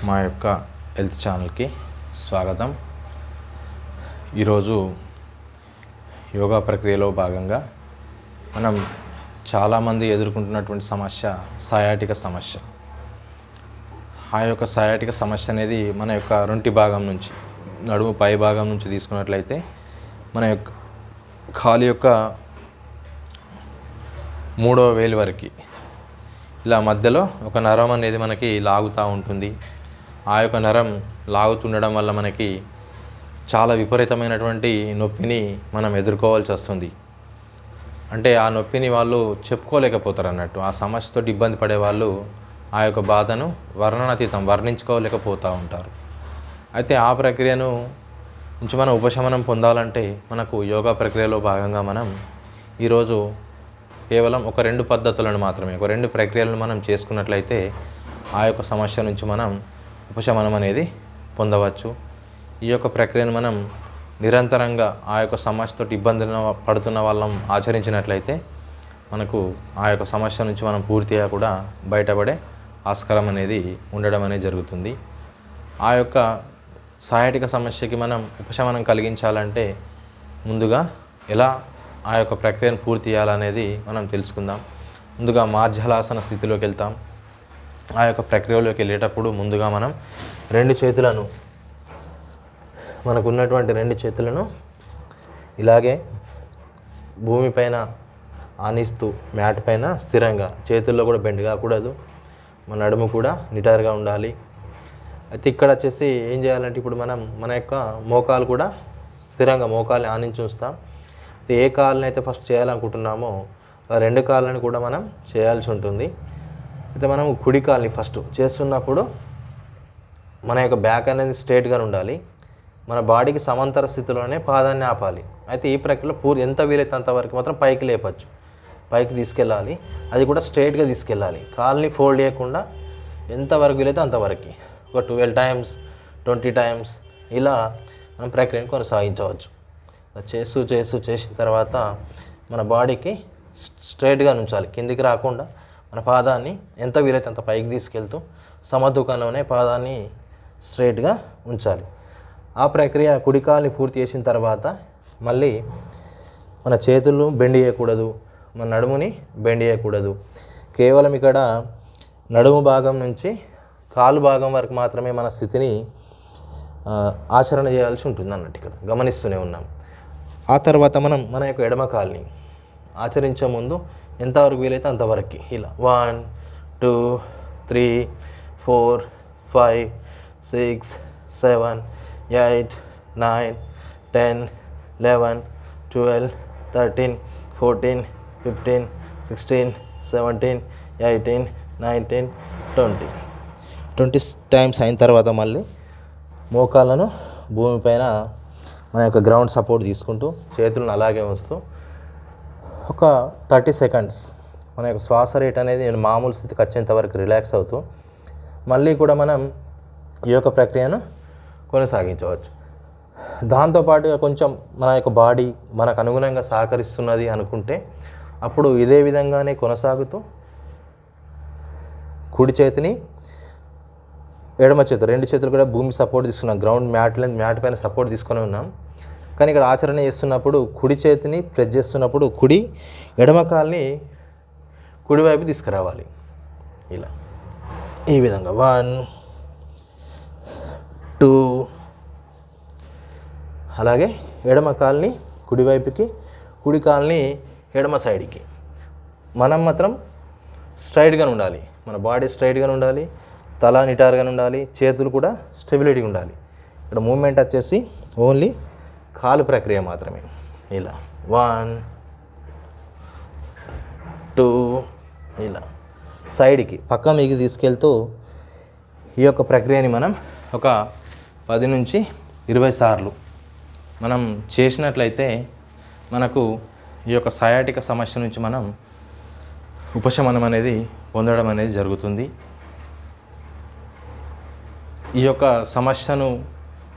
మా యొక్క హెల్త్ ఛానల్కి స్వాగతం. ఈరోజు యోగా ప్రక్రియలో భాగంగా మనం చాలామంది ఎదుర్కొంటున్నటువంటి సమస్య సయాటిక సమస్య. ఆ యొక్క సయాటిక సమస్య అనేది మన యొక్క రొంటి భాగం నుంచి, నడుము పై భాగం నుంచి తీసుకున్నట్లయితే మన యొక్క కాలు యొక్క 3వ వేలు వరకు ఇలా మధ్యలో ఒక నరం అనేది మనకి లాగుతూ ఉంటుంది. ఆ యొక్క నరం లాగుతుండడం వల్ల మనకి చాలా విపరీతమైనటువంటి నొప్పిని మనం ఎదుర్కోవాల్సి వస్తుంది. అంటే ఆ నొప్పిని వాళ్ళు చెప్పుకోలేకపోతారు అన్నట్టు. ఆ సమస్యతో ఇబ్బంది పడే వాళ్ళు ఆ యొక్క బాధను వర్ణించుకోలేకపోతూ ఉంటారు. అయితే ఆ ప్రక్రియను నుంచి మనం ఉపశమనం పొందాలంటే మనకు యోగా ప్రక్రియలో భాగంగా మనం ఈరోజు కేవలం ఒక 2 పద్ధతులను మాత్రమే, ఒక 2 ప్రక్రియలను మనం చేసుకున్నట్లయితే ఆ యొక్క సమస్య నుంచి మనం ఉపశమనం అనేది పొందవచ్చు. ఈ యొక్క ప్రక్రియను మనం నిరంతరంగా ఆ యొక్క సమస్యతో ఇబ్బందులు పడుతున్న వాళ్ళం ఆచరించినట్లయితే మనకు ఆ యొక్క సమస్య నుంచి మనం పూర్తిగా కూడా బయటపడే ఆస్కారం అనేది ఉండడం అనేది జరుగుతుంది. ఆ యొక్క సయాటిక సమస్యకి మనం ఉపశమనం కలిగించాలంటే ముందుగా ఎలా ఆ యొక్క ప్రక్రియను పూర్తి చేయాలనేది మనం తెలుసుకుందాం. ముందుగా మార్జలాసన స్థితిలోకి వెళ్తాం. ఆ యొక్క ప్రక్రియలోకి వెళ్ళేటప్పుడు ముందుగా మనం 2 చేతులను, మనకున్నటువంటి 2 చేతులను ఇలాగే భూమిపైన ఆనిస్తూ మ్యాట్ పైన స్థిరంగా, చేతుల్లో కూడా బెండ్ కాకూడదు, మన నడుము కూడా నిటారుగా ఉండాలి. అయితే ఇక్కడ వచ్చేసి ఏం చేయాలంటే ఇప్పుడు మనం మన యొక్క మోకాలు కూడా స్థిరంగా మోకాల్ని ఆనించి ఉంచుతాం. ఏ కాళ్ళని అయితే ఫస్ట్ చేయాలనుకుంటున్నామో ఆ 2 కాళ్ళని కూడా మనం చేయాల్సి ఉంటుంది. అయితే మనం కుడి కాల్ని ఫస్ట్ చేస్తున్నప్పుడు మన యొక్క బ్యాక్ అనేది స్ట్రైట్గా ఉండాలి. మన బాడీకి సమాంతర స్థితిలోనే పాదాన్ని ఆపాలి. అయితే ఈ ప్రక్రియలో ఎంత వీలైతే అంతవరకు మాత్రం పైకి లేపచ్చు, పైకి తీసుకెళ్ళాలి. అది కూడా స్ట్రైట్గా తీసుకెళ్ళాలి. కాల్ని ఫోల్డ్ చేయకుండా ఎంతవరకు వీలైతే అంతవరకు, ఒక 12 టైమ్స్ 20 టైమ్స్ ఇలా మనం ప్రక్రియను కొనసాగించవచ్చు. చేసిన తర్వాత మన బాడీకి స్ట్రైట్గా ఉంచాలి, కిందికి రాకుండా మన పాదాన్ని ఎంత వీలైతే అంత పైకి తీసుకెళ్తూ సమతూకంలోనే పాదాన్ని స్ట్రైట్గా ఉంచాలి. ఆ ప్రక్రియ కుడికాల్ని పూర్తి చేసిన తర్వాత మళ్ళీ మన చేతులు బెండ్ చేయకూడదు, మన నడుముని బెండ్ చేయకూడదు. కేవలం ఇక్కడ నడుము భాగం నుంచి కాలు భాగం వరకు మాత్రమే మన స్థితిని ఆచరణ చేయాల్సి ఉంటుంది అన్నట్టు ఇక్కడ గమనిస్తూనే ఉన్నాం. ఆ తర్వాత మనం మన యొక్క ఎడమ కాల్ని ఆచరించే ముందు ఎంతవరకు వీలైతే అంతవరకు ఇలా 1 2 3 4 5 6 7 8 9 10 11 12 13 14 15 16 17 18 19 20 టైమ్స్ అయిన తర్వాత మళ్ళీ మోకాళ్ళను భూమిపైన మన యొక్క గ్రౌండ్ సపోర్ట్ తీసుకుంటూ చేతులను అలాగే ఉంచుతూ ఒక 30 సెకండ్స్ మన యొక్క శ్వాస రేట్ అనేది మామూలు స్థితికి వచ్చేంత వరకు రిలాక్స్ అవుతూ మళ్ళీ కూడా మనం ఈ యొక్క ప్రక్రియను కొనసాగించవచ్చు. దాంతోపాటుగా కొంచెం మన యొక్క బాడీ మనకు అనుగుణంగా సహకరిస్తున్నది అనుకుంటే అప్పుడు ఇదే విధంగానే కొనసాగుతూ కుడి చేతిని ఎడమ చేతులు 2 చేతులు కూడా భూమి సపోర్ట్ తీసుకున్నాం, గ్రౌండ్ మ్యాట్ పైన సపోర్ట్ తీసుకొని ఉన్నాం. కానీ ఇక్కడ ఆచరణ చేస్తున్నప్పుడు కుడి చేతిని ప్రెస్ చేస్తున్నప్పుడు ఎడమ కాల్ని కుడివైపు తీసుకురావాలి. ఇలా ఈ విధంగా 1 2 అలాగే ఎడమ కాల్ని కుడివైపుకి, కుడి కాల్ని ఎడమ సైడ్కి. మనం మాత్రం స్ట్రైట్గా ఉండాలి, మన బాడీ స్ట్రైట్గా ఉండాలి, తల నిటారుగా ఉండాలి, చేతులు కూడా స్టెబిలిటీగా ఉండాలి. ఇక్కడ మూమెంట్ వచ్చేసి ఓన్లీ కాలు ప్రక్రియ మాత్రమే. ఇలా 1 2 ఇలా సైడ్కి పక్క మీకు తీసుకెళ్తూ ఈ యొక్క ప్రక్రియని మనం ఒక 10 నుంచి 20 సార్లు మనం చేసినట్లయితే మనకు ఈ యొక్క సయాటిక సమస్య నుంచి మనం ఉపశమనం అనేది పొందడం అనేది జరుగుతుంది. ఈ యొక్క సమస్యను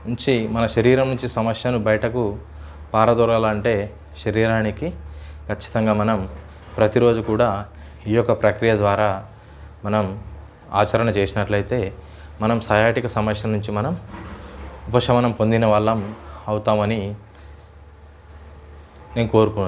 నుంచి, మన శరీరం నుంచి సమస్యను బయటకు పారదోలాలంటే శరీరానికి ఖచ్చితంగా మనం ప్రతిరోజు కూడా ఈ యొక్క ప్రక్రియ ద్వారా మనం ఆచరణ చేసినట్లయితే మనం సయాటిక సమస్య నుంచి మనం ఉపశమనం పొందిన వాళ్ళం అవుతామని నేను కోరుకుంటున్నాను.